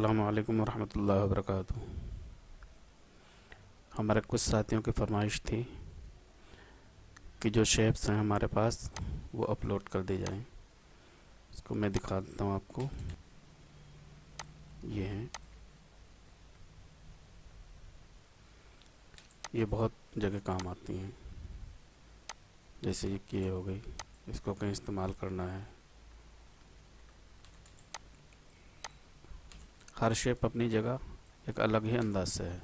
अस्सलामु अलैकुम वरहमतुल्लाहि वबरकातुहू। हमारे कुछ साथियों की फरमाइश थी कि जो शेप्स हैं हमारे पास वो अपलोड कर दी जाएं। इसको मैं दिखा देता हूँ आपको। ये हैं, ये बहुत जगह काम आती हैं। जैसे ये हो गई, इसको कहीं इस्तेमाल करना है। हर शेप अपनी जगह एक अलग ही अंदाज से है।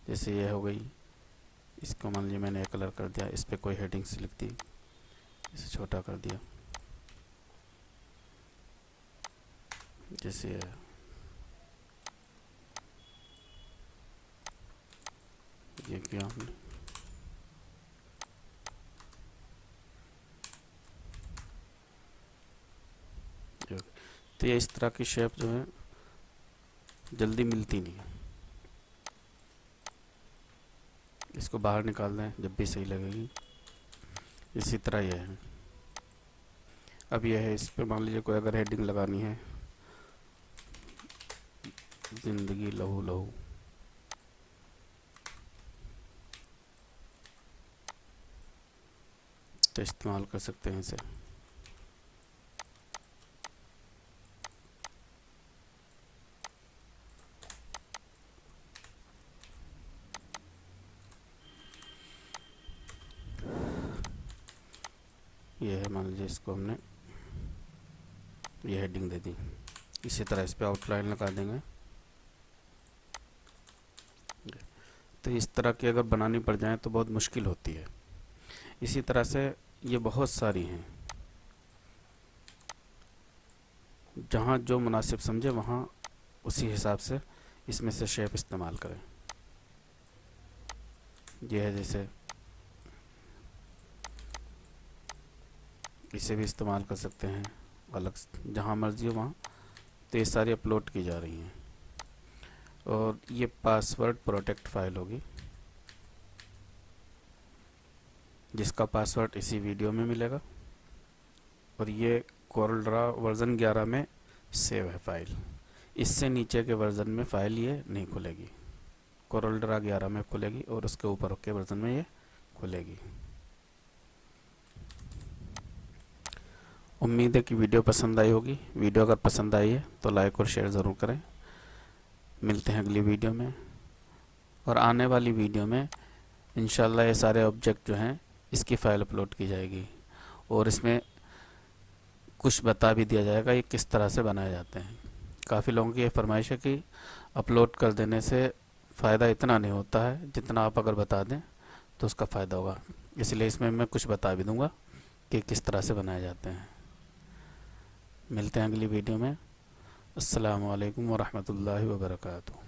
जैसे ये हो गई, इसको मान लीजिए मैंने एक कलर कर दिया, इस पर कोई हेडिंग्स लिख दी, इसे छोटा कर दिया। जैसे ये किया हमने। तो ये इस तरह की शेप जो है जल्दी मिलती नहीं है। इसको बाहर निकाल दें जब भी सही लगेगी। इसी तरह यह है। अब यह है, इस पे मान लीजिए कोई अगर हेडिंग लगानी है, जिंदगी लहू लहू, तो इस्तेमाल कर सकते हैं इसे। ये है, मान लीजिए इसको हमने ये हेडिंग दे दी। इसी तरह इस पे आउटलाइन लगा देंगे। तो इस तरह की अगर बनानी पड़ जाए तो बहुत मुश्किल होती है। इसी तरह से ये बहुत सारी हैं, जहाँ जो मुनासिब समझे वहाँ उसी हिसाब से इसमें से शेप इस्तेमाल करें। ये है, जैसे इसे भी इस्तेमाल कर सकते हैं अलग, जहाँ मर्जी हो वहाँ। तो ये सारी अपलोड की जा रही हैं। और ये पासवर्ड प्रोटेक्ट फाइल होगी, जिसका पासवर्ड इसी वीडियो में मिलेगा। और ये कोरल ड्रा वर्ज़न 11 में सेव है फाइल। इससे नीचे के वर्ज़न में फ़ाइल ये नहीं खुलेगी। कोरल ड्रा 11 में खुलेगी और उसके ऊपर के वर्ज़न में ये खुलेगी। उम्मीद है कि वीडियो पसंद आई होगी। वीडियो अगर पसंद आई है तो लाइक और शेयर ज़रूर करें। मिलते हैं अगली वीडियो में। और आने वाली वीडियो में इंशाल्लाह ये सारे ऑब्जेक्ट जो हैं इसकी फ़ाइल अपलोड की जाएगी, और इसमें कुछ बता भी दिया जाएगा ये किस तरह से बनाए जाते हैं। काफ़ी लोगों की ये फरमाइश है कि अपलोड कर देने से फ़ायदा इतना नहीं होता है जितना आप अगर बता दें तो उसका फ़ायदा होगा। इसलिए इसमें मैं कुछ बता भी दूंगा कि किस तरह से बनाए जाते हैं। मिलते हैं अगली वीडियो में। अस्सलामु अलैकुम वरहमतुल्लाहि वबरकातुहू।